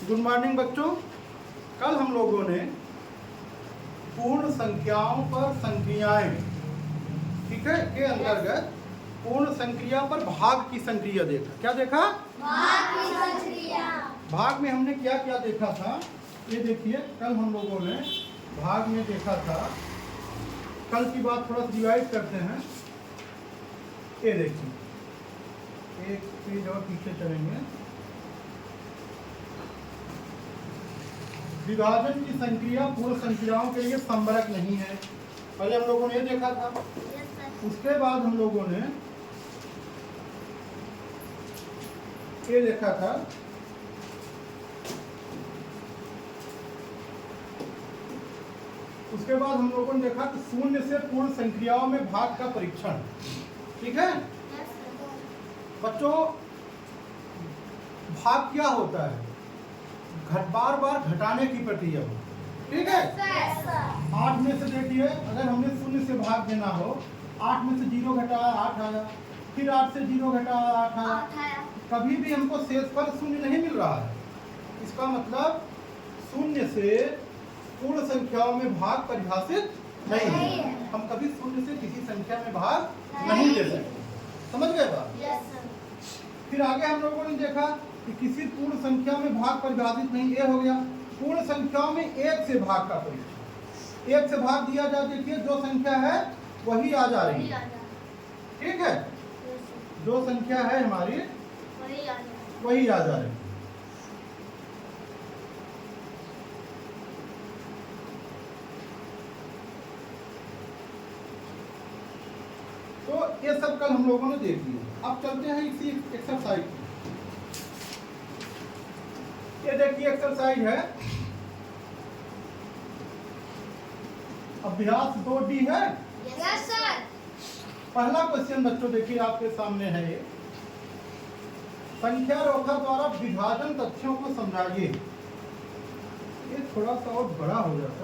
Good morning बच्चों। कल हम लोगों ने पूर्ण संख्याओं पर संक्रियाएं, ठीक है, के अंतर्गत पूर्ण संक्रिया पर भाग की संक्रिया देखा। क्या देखा? भाग की संक्रिया। भाग में हमने क्या क्या देखा था, ये देखिए। कल हम लोगों ने भाग में देखा था, कल की बात थोड़ा रिवाइज करते हैं। ये देखिए, एक पेज और पीछे चलेंगे। विभाजन की संक्रिया पूर्ण संक्रियाओं के लिए संबरक नहीं है, पहले हम लोगों ने ये देखा था। उसके बाद हम लोगों ने ये देखा था उसके बाद हम लोगों ने देखा कि शून्य से पूर्ण संक्रियाओं में भाग का परीक्षण। ठीक है बच्चों, भाग क्या होता है? बार बार घटाने की प्रक्रिया हो। ठीक है, 8 में से देखिए, अगर हमने शून्य से भाग देना हो, 8 में से 0 घटाया 8 आया, फिर 8 से 0 घटाया 8 आया। कभी भी हमको शेष पर शून्य नहीं मिल रहा है। इसका मतलब शून्य से पूर्ण संख्याओं में भाग परिभाषित नहीं है। हम कभी शून्य से किसी संख्या में भाग नहीं दे सकते। समझ गए बात? फिर आगे हम लोगों ने देखा कि किसी पूर्ण संख्या में भाग परिभाषित नहीं। ये हो गया पूर्ण संख्याओं में एक से भाग का परीक्षण। एक से भाग दिया जाए, देखिए जो संख्या है वही आ जा रही है। ठीक है, जो संख्या है हमारी वही आ जा रही है। तो ये सब कल हम लोगों ने देख लिया। अब चलते हैं इसी एक्सरसाइज की। ये देखिए एक्सरसाइज है, अभ्यास 2D है। Yes sir. पहला क्वेश्चन बच्चों देखिए आपके सामने है, ये संख्या रेखा द्वारा विभाजन तथ्यों को समझाइए। ये थोड़ा सा और बड़ा हो जाता।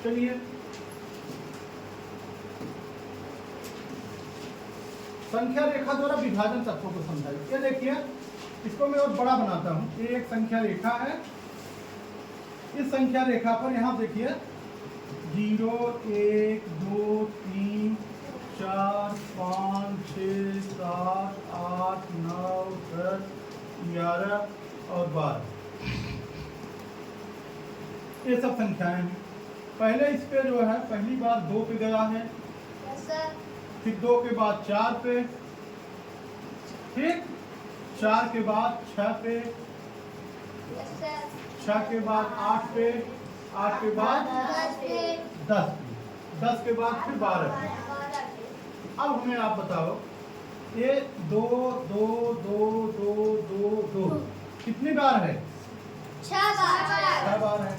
चलिए, संख्या रेखा द्वारा विभाजन तत्वों को समझाइए। ये देखिए, इसको मैं और बड़ा बनाता हूं। ये एक संख्या रेखा है। इस संख्या रेखा पर यहां देखिए 0 1 2 3 4 5 6 7 8 9 10 11 और 12 ये सब संख्याएं हैं। पहले इस पे जो है पहली बार 2 पे गया है, फिर 2 के बाद 4 पे, ठीक, 4 के बाद 6 पे, 6 के बाद 8 पे, 8 के बाद 10 पे, 10 के बाद फिर 12 पे। अब हमें आप बताओ, ये 2 2 2 2 2 2 कितनी बार है? 6 बार है।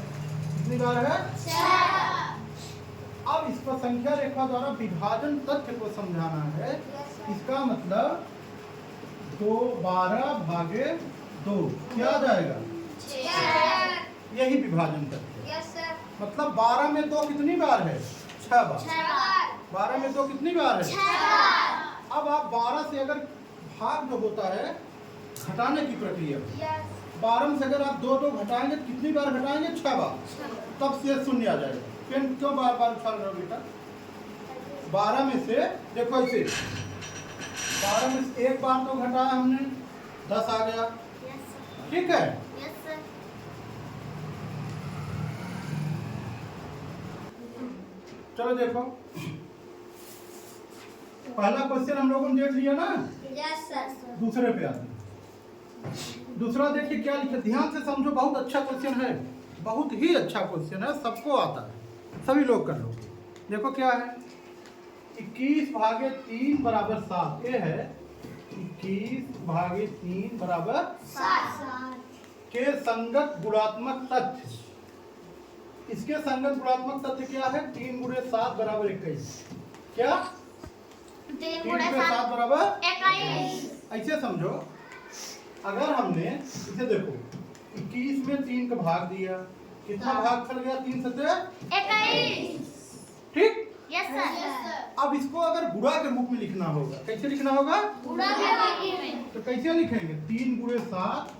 कितनी बार है? 6। अब इस पर संख्या रेखा द्वारा विभाजन तथ्य को समझाना है। इसका मतलब 2 12 भागे 2 क्या आ जाएगा? 6। यही विभाजन तथ्य है। Yes sir. मतलब 12 में 2 कितनी बार है? 6 बार। 12 में 2 कितनी बार है? 6 बार। अब आप 12 से अगर भाग जो होता है घटाने की प्रक्रिया, 12 में से अगर आप 2 2 घटाएंगे कितनी बार घटाएंगे? 6 बार। तब से शून्य आ जाएगा। क्यों बार बार उछाल रहे हो बेटा? 12 में से देखो ऐसे, 12 में से एक बार तो घटाया हमने, 10 आ गया। ठीक है, चलो देखो, पहला क्वेश्चन हम लोगों ने देख लिया ना। Yes sir. दूसरे पे आते हैं। दूसरा देखिए क्या लिखा, ध्यान से समझो, बहुत अच्छा क्वेश्चन है, बहुत ही अच्छा क्वेश्चन है, सबको आता है, सभी लोग कर लो। देखो क्या है, 21 भागे 3 बराबर 7। ये है 21 भागे 3 बराबर 7 के संगत गुणात्मक तथ्य। इसके संगत गुणात्मक तथ्य क्या है? 3 गुणे 7 बराबर 21। क्या? 3 गुणे 7 बराबर 21। ऐसे समझो, अगर हमने इसे देखो 21 में 3 का भाग दिया, कितना भाग चल गया? 3 सत्ते 21। ठीक। अब इसको अगर गुणा के रूप में लिखना होगा, कैसे लिखना होगा? तो कैसे लिखेंगे? 3 गुणे 7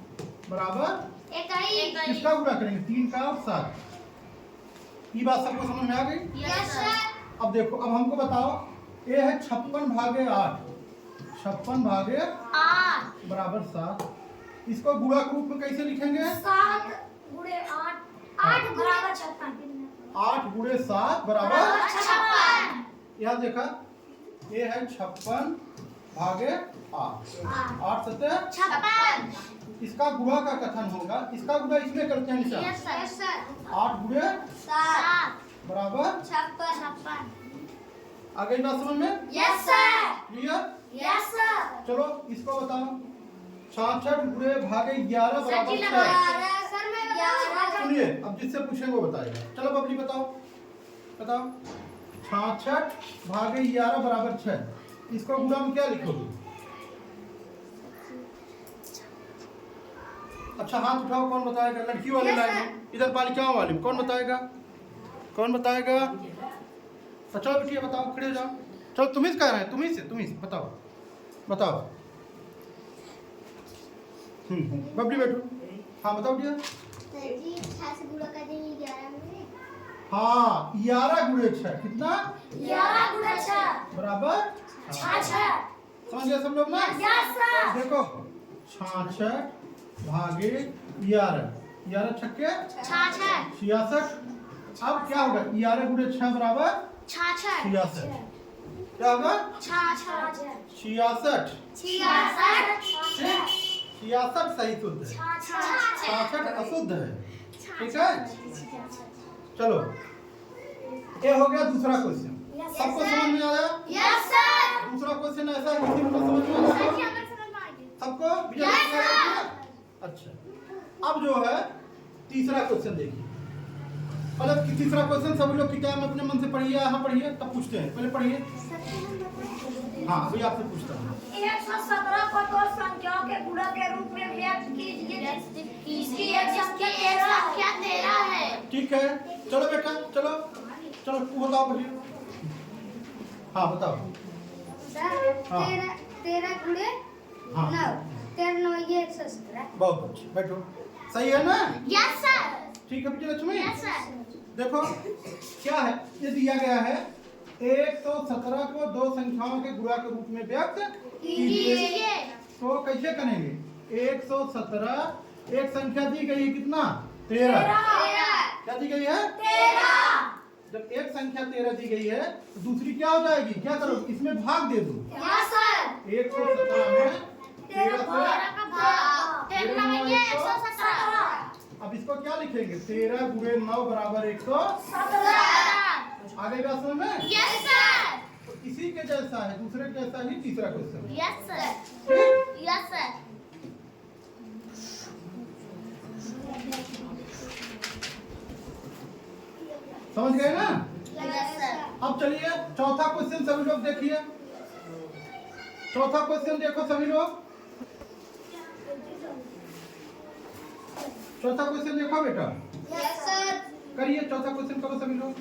बराबर किसका गुणा करेंगे? 3 का और 7। ये बात सबको समझ में आ गई? अब देखो, अब हमको बताओ, ये है 56 भागे 8, 56 भागे 8 बराबर 7। इसको गुणा के रूप में कैसे लिखेंगे? 7 गुणे 8 8 बराबर 56 8 गुणे 7 बराबर 56 यहाँ देखा, ये है 56 भागे 8, 8 सत्ते 56 इसका गुणा का कथन होगा, इसका गुणा इसमें करते हैं निशान। यस सर 8 गुणे 7 बराबर 56 आ गई बात समझ में? Yes sir clear? Yes sir चलो इसको बताओ, 66 गुणे भागे 11 बराबर 6। सर मैं बता सुनिए, अब जिससे पूछेंगे वो बताएगा। चलो बबली बताओ, बताओ 66 भागे 11 बराबर 6। इसको गुणा में क्या लिखोगे? अच्छा हाथ उठाओ, कौन बताएगा? लड़की वाले लाइन में, इधर बालिकाओं वाले में कौन बताएगा? कौन बताएगा? चलो बेटिया बताओ, खड़े हो जाओ। चलो तुम ही कह रहे हैं, तुम ही से बताओ, बताओ। बबली बैठो। हाँ बताओ बेटिया। जी 6 गुणा कर देंगे 11 में। हाँ 11 गुणे 6 कितना? 11 गुणा 6 बराबर 66 समझ गए सब लोग ना? यस सर देखो 66 भागे 11, 11 छक्के 66 66। अब क्या होगा? 11 गुणे 6 बराबर 66 66। क्या होगा? 66 66। 66 66 सही शुद्ध है, 66 अशुद्ध है। ठीक है, चलो ये हो गया दूसरा क्वेश्चन। सबको समझ में आया? यस सर दूसरा क्वेश्चन ऐसा है, किसी को समझ में आया? सबको अच्छा, अब जो है तीसरा क्वेश्चन देखिए। मतलब कि तीसरा क्वेश्चन सभी लोग किताब में अपने मन से पढ़िए, यहाँ पढ़िए, तब पूछते हैं। पहले पढ़िए। हाँ अभी आपसे पूछता हूँ। 117 को दो संख्याओं के गुणा के रूप में व्यक्त कीजिए जिसकी एक संख्या 13 है। ठीक है, चलो बेटा, चलो चलो तू बताओ भैया। हाँ बताओ। हाँ। 13 गुणे हाँ 9 13 9 ये 117। बहुत अच्छे, बैठो। सही है ना? यस सर ठीक है बेटी लक्ष्मी। यस सर देखो क्या है, ये दिया गया है 117 को दो संख्याओं के गुणा के रूप में व्यक्त कीजिए। तो कैसे करेंगे? 117 एक संख्या दी गई है कितना? 13। क्या दी गई है? 13। जब एक संख्या 13 दी गई है तो दूसरी क्या हो जाएगी? क्या करो? इसमें भाग दे दो। यस सर 117 में 13 का भाग 13 ये 117। अब इसको क्या लिखेंगे? 13 गुणे 9 बराबर 117। आ गई बात समझ में? यस सर तो इसी के जैसा है, दूसरे के जैसा ही तीसरा क्वेश्चन। यस सर ठीक? यस सर समझ गए ना? यस सर अब चलिए चौथा क्वेश्चन सभी लोग देखिए। चौथा क्वेश्चन देखो सभी लोग। चौथा क्वेश्चन देखो बेटा, यस सर करिए चौथा क्वेश्चन करो सभी लोग।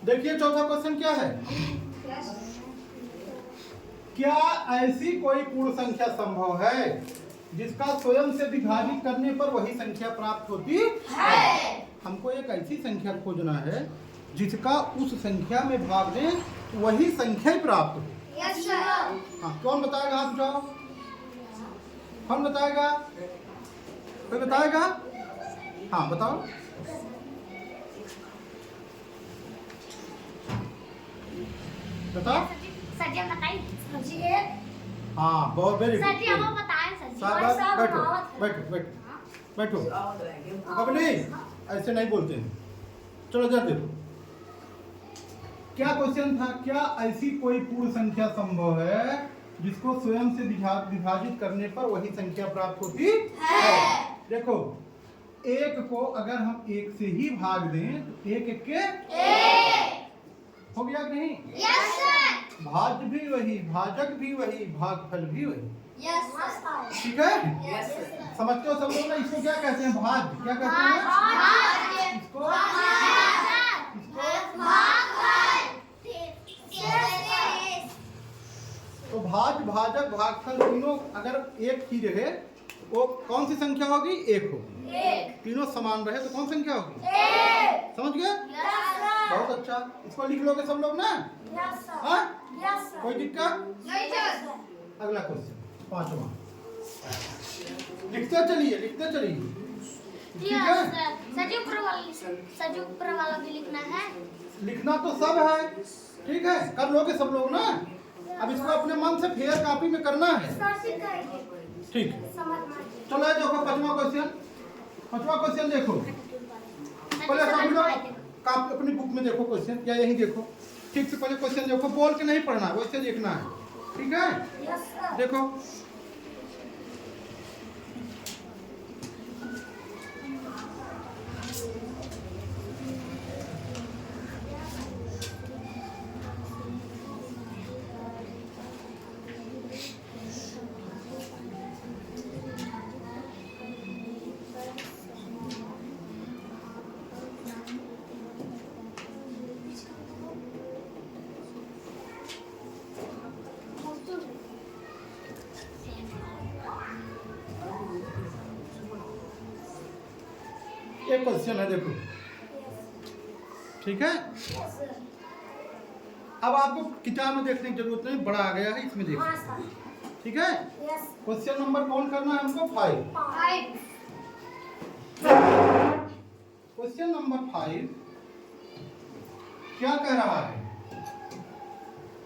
देखिए चौथा क्वेश्चन क्या है? क्या ऐसी कोई पूर्ण संख्या संभव है जिसका स्वयं से विभाजित करने पर वही संख्या प्राप्त होती है? हमको एक ऐसी संख्या खोजना है जिसका उस संख्या में भाग दें वही संख्या ही प्राप्त हो। यस सर हाँ कौन बताएगा? हाथ उठाओ। कौन बताएगा? कोई बताएगा? हाँ बताओ। बताओ। सर जी बताइए। हाँ बहुत वेरी सर जी गुड। हम बताएं सर जी। शाबाश, बैठो बैठो बैठो बैठो। अब नहीं ऐसे नहीं बोलते हैं। चलो जरा देखो क्या क्वेश्चन था। क्या ऐसी कोई पूर्ण संख्या संभव है जिसको स्वयं से विभाजित करने पर वही संख्या प्राप्त होती है। देखो, एक को अगर हम एक से ही भाग दें तो एक एक के हो गया कि नहीं? Yes sir. भाज्य भी वही, भाजक भी वही, भागफल भी वही। Yes sir. ठीक है? Yes sir. समझते हो सब लोग ना? इसको क्या कहते हैं? भाज्य। क्या कहते हैं इसको? तो भाज्य, भाजक, भागफल तीनों अगर एक ही रहे वो कौन सी संख्या होगी? एक होगी। तीनों समान रहे तो कौन संख्या होगी? समझ गए? बहुत अच्छा। इसको लिख लोगे सब लोग ना? हाँ? कोई दिक्कत? अगला क्वेश्चन 5वां। लिखते चलिए, लिखते चलिए। ठीक है? सजुप्र वाला भी लिखना है। लिखना तो सब है, ठीक है? कर लोगे सब लोग ना? अब इसको अपने मन से फेयर कॉपी में करना है। ठीक है, चलो ये देखो 5वां क्वेश्चन। 5वां क्वेश्चन देखो, पहले सब लोग अपनी बुक में देखो क्वेश्चन, या यही देखो। ठीक से पहले क्वेश्चन देखो, बोल के नहीं पढ़ना, वैसे देखना है। ठीक है? देखो, एक क्वेश्चन है, देखो। ठीक है? अब आपको किताब में देखने की जरूरत नहीं, बड़ा आ गया है, इसमें देखो। ठीक है? क्वेश्चन नंबर कौन करना है हमको? 5। क्वेश्चन नंबर 5 क्या कह रहा है?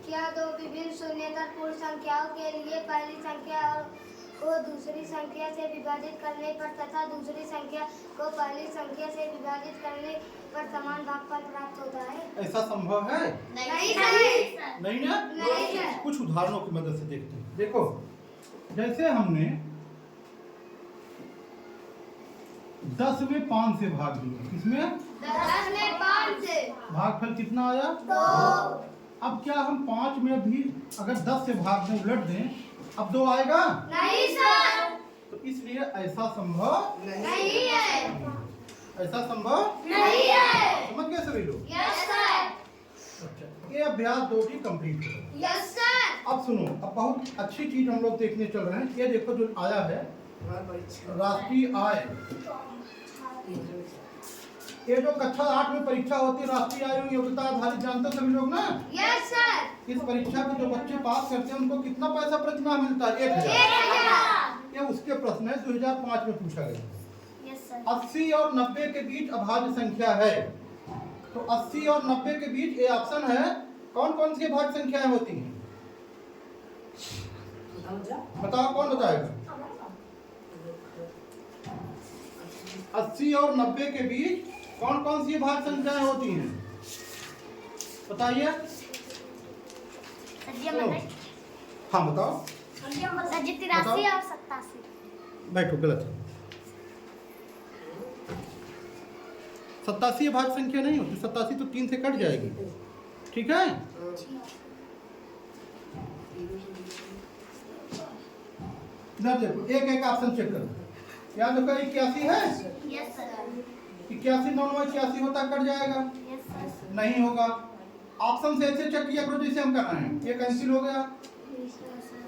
क्या दो विभिन्न शून्येतर पूर्ण संख्याओं के लिए पहली संख्या को दूसरी संख्या से विभाजित करने पर तथा दूसरी संख्या को पहली संख्या से विभाजित करने पर समान भागफल प्राप्त होता है? ऐसा संभव है? नहीं सर। नहीं ना? नहीं सर। कुछ उदाहरणों की मदद से देखते हैं। देखो, जैसे हमने 10 में 5 से भाग दिया, किसमें? 10 में 5 से। भागफल कितना आया? 2। अब क्या हम 5 में भी अगर 10 से भाग दें, उलट दें, अब 2 आएगा? नहीं सर। तो इसलिए ऐसा संभव नहीं है। ऐसा संभव नहीं है। समझ गए सभी लोग? Yes sir. अच्छा, ये अभ्यास 2 भी कंप्लीट करो। Yes sir. अब सुनो, अब बहुत अच्छी चीज हम लोग देखने चल रहे हैं। ये देखो जो आया है, राष्ट्रीय आय। ये जो कक्षा 8 में परीक्षा होती है, राष्ट्रीय आय योग्यता आधारित, जानते सभी लोग ना? Yes sir. इस परीक्षा को जो बच्चे पास करते हैं उनको कितना पैसा प्रतिमाह मिलता है? 1000। ये उसके प्रश्न है, 2005 में पूछा गया। Yes sir. 80 और 90 के बीच अभाज्य संख्या है, तो 80 और 90 के बीच ये ऑप्शन है, कौन कौन सी अभाज्य संख्याएं होती हैं? बताओ, कौन बताएगा? 80 और 90 के बीच कौन कौन सी अभाज्य संख्याएं होती हैं? बताइए। हाँ बताओ। 83 और 87। बैठो, गलत है। 87 अभाज्य संख्या नहीं होती, 87 तो 3 से कट जाएगी। ठीक है? इधर देखो, एक एक ऑप्शन चेक करो। याद रखो 81 है? Yes sir. 81 9 81 होता, कट जाएगा? Yes sir. नहीं होगा। ऑप्शन से ऐसे चेक किया करो जैसे हम कर रहे हैं। ये कैंसिल हो गया।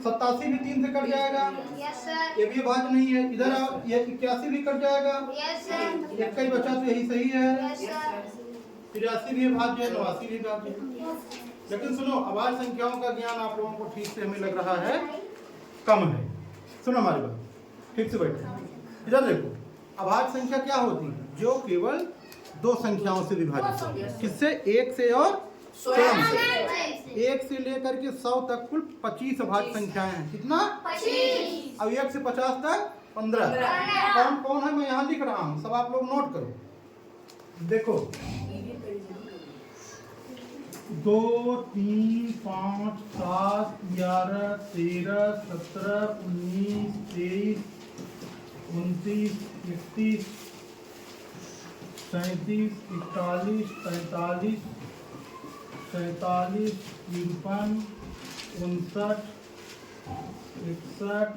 87 भी 3 से कट जाएगा। Yes sir. ये भी अभाज्य नहीं है। इधर आओ, ये 81 भी कट जाएगा। Yes sir. एक का ही बचा तो यही सही है। Yes sir. 83 भी अभाज्य है, 89 भी अभाज्य है। लेकिन सुनो, अभाज्य संख्याओं का ज्ञान आप लोगों को ठीक से हमें लग रहा है कम है। सुनो हमारी बात, ठीक से बैठो। इधर देखो, अभाज्य संख्या क्या होती है? जो केवल 2 संख्याओं से विभाजित होती है। किससे? 1 से और 100 से। 1 से लेकर के 100 तक कुल 25 अभाज्य संख्याएं हैं। कितना? 25। अब 1 से 50 तक 15। कौन कौन है मैं यहाँ लिख रहा हूँ, सब आप लोग नोट करो। देखो, 2 3 5 7 11 13 17 19 23 29 31 37 41 43 47 53 59 61 67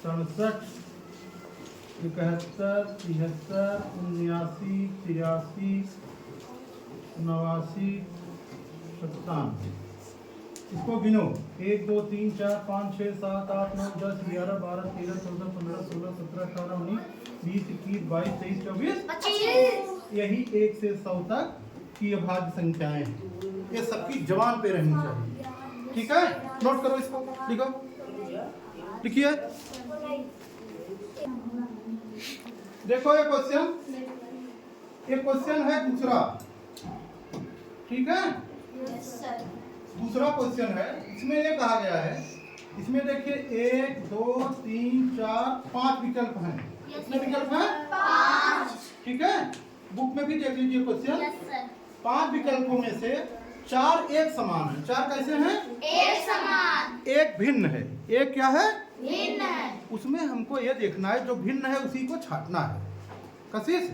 71 73 79 83 89 97। इसको गिनो 1 2 3 4 5 6 7 8 9 10 11 12 13 14 15 16 17 18 19 20 21 22 23 24 25। यही 1 से 100 तक की अभाज्य संख्याएं हैं। ये सबकी जबान पे रहनी चाहिए। ठीक है, नोट करो इसको, लिखो, लिखिए। देखो ये क्वेश्चन है दूसरा। ठीक है, दूसरा क्वेश्चन है। इसमें ये कहा गया है, इसमें देखिए 1 2 3 4 5 विकल्प हैं। कितने विकल्प हैं? 5। ठीक है, बुक में भी देख लीजिए क्वेश्चन। 5 विकल्पों में से 4 एक समान है। 4 कैसे हैं? एक समान। एक भिन्न है। एक क्या है? भिन्न है। उसमें हमको ये देखना है, जो भिन्न है उसी को छांटना है। कशिश,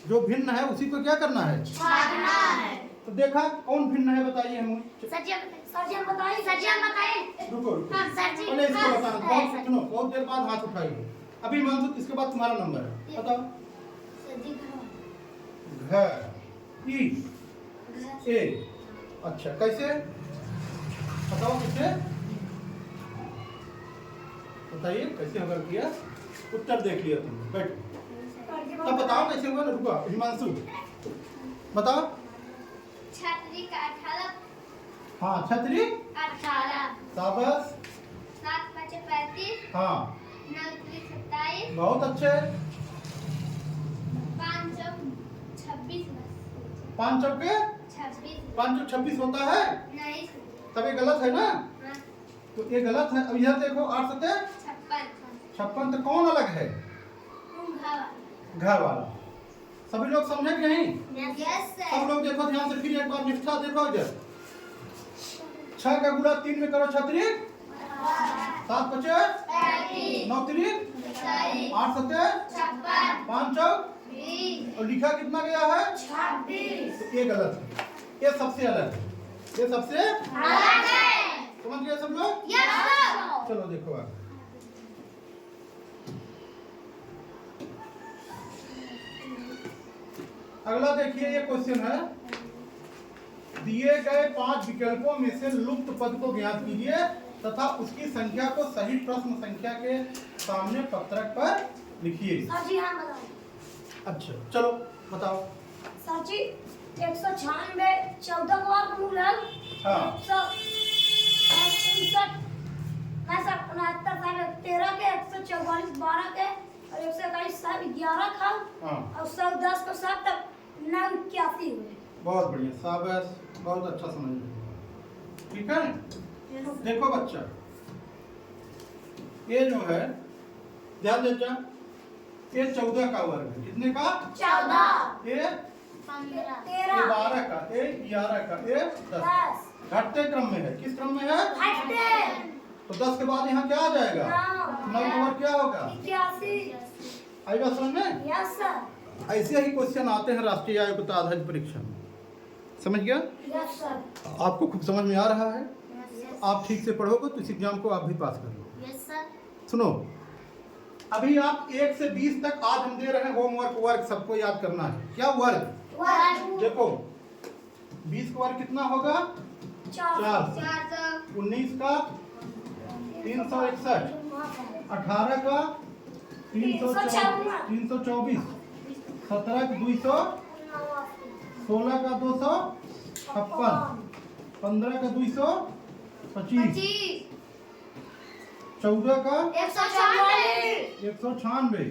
जो भिन्न है उसी को क्या करना है? छांटना है। तो देखा कौन भिन्न है, बताइए हम। सर बताइए। रुको हाँ, सर जी। पहले इसको हाँ, बताना। हाँ, बहुत सर। सुनो, बहुत देर बाद हाथ उठाइए। अभी मानसू, इसके बाद तुम्हारा नंबर है। बताओ। घर, ई, ए। अच्छा, कैसे? बताओ कैसे? बताइए कैसे अगर किया। उत्तर देख लिया तुमने, बैठो। तब बताओ कैसे हुआ ना। रुको हिमांशु, बताओ। छतरी का 18। हाँ, छतरी 18। शाबाश। 7 5 35। हाँ, 9 3 27। बहुत अच्छे। 5 26। 5 चौके 26। 5 26 होता है, नहीं। तब ये गलत है ना। हाँ, तो ये गलत है। अब यह देखो 8 सत्ते 56। तो कौन अलग है? घर वाला। सभी लोग समझे कि नहीं? यस सब सर। लोग देखो ध्यान से, फिर एक बार निष्ठा देखो इधर। 6 का गुणा 3 में करो, छतरी 7 बचे 9 3 8 सत्ते 5 चौक। और लिखा कितना गया है? 26। तो ये गलत है। ये सबसे अलग है। ये सबसे अलग है। समझ गए सब लोग? Yes sir. चलो देखो आगे। अगला देखिए, ये क्वेश्चन है। दिए गए 5 विकल्पों में से लुप्त पद को ज्ञात कीजिए तथा उसकी संख्या को सही प्रश्न संख्या के सामने पत्रक पर लिखिए। सर जी हाँ बताओ। अच्छा, चलो बताओ। सर जी 196 14 का वर्गमूल है। हाँ, 159 13 के 144 12 के और 121 सब 11 का हाँ, और 110 को सब तक 89 हुए। बहुत बढ़िया, शाबाश, बहुत अच्छा समझ रहे। ठीक है, देखो बच्चा, ये जो है, ध्यान देना, ये 14 का वर्ग है। कितने का? 14। ये 15 12 का, ये 11 का, ये 10। 10 घटते क्रम में है। किस क्रम में है? घटते। तो 10 के बाद यहाँ क्या आ जाएगा? 9 का वर्ग क्या होगा? 81। आई बात समझ में? Yes sir. ऐसे ही क्वेश्चन आते हैं राष्ट्रीय आयोग्यता आधारित परीक्षा में। समझ गया? Yes sir. आपको खूब समझ में आ रहा है? आप ठीक से पढ़ोगे तो इस एग्जाम को आप भी पास कर लो। Yes sir. सुनो, अभी आप 1 से 20 तक आज हम दे रहे हैं होमवर्क। वर्ग सबको याद करना है। क्या वर्ग? देखो 20 का वर्ग कितना होगा? 4। 19 का 361, 18 का 324, 17 का 200, 16 का 256, 15 का 225, 14 का 196,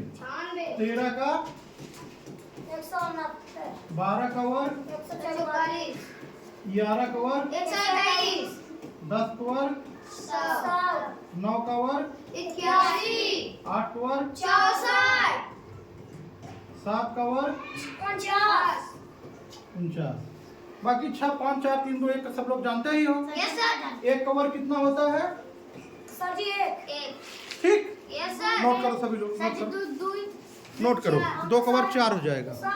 13 का 12 का वर्ग, 11 का वर्ग, 10 का वर्ग, 9 का वर्ग, 8 का वर्ग, 7 का वर्ग, 49। बाकी 6 5 4 3 2 1 सब लोग जानते ही हो। Yes sir. एक कवर कितना होता है? सर जी एक। ठीक, यस सर। नोट करो सभी लोग, सर नोट जी करो, दो नोट करो, 2 कवर 4 हो जाएगा।